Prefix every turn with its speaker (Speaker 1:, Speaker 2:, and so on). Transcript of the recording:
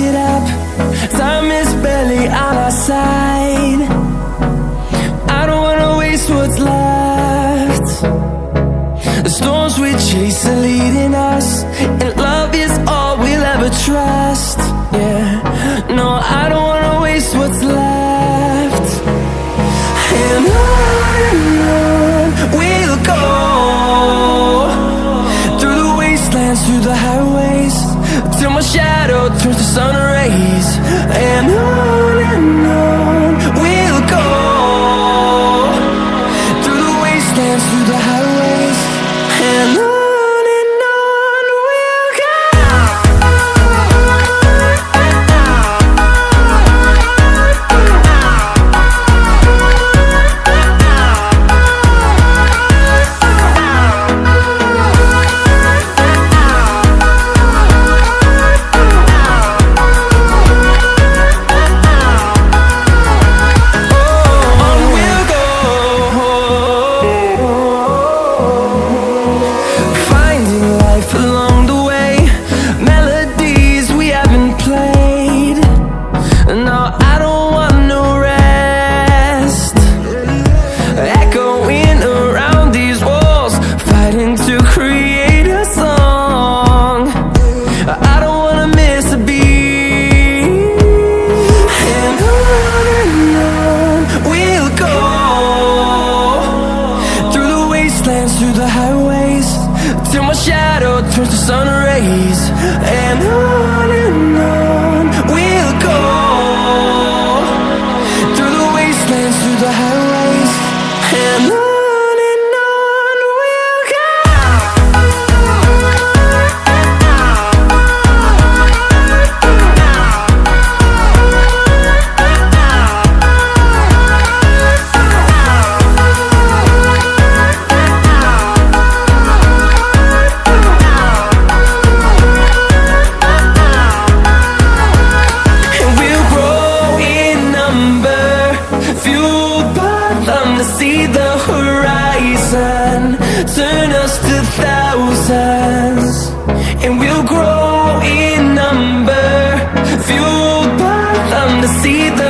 Speaker 1: it up. Time is barely on our side. I don't wanna waste what's left. The storms we chase are leading us, and love is all we'll ever trust. Yeah, no, I don't wanna waste what's left. And on we'll go, through the wastelands, through the highways, till my shadow turns to sun rays. And on we'll go, through the wastelands, through the highways, and on we'll go. Through the highways, till my shadow turns to sun rays. And on we'll go, through the wastelands, through the highways, and on we'll go. To see the horizon turn us to thousands, and we'll grow in number, fueled by them to see the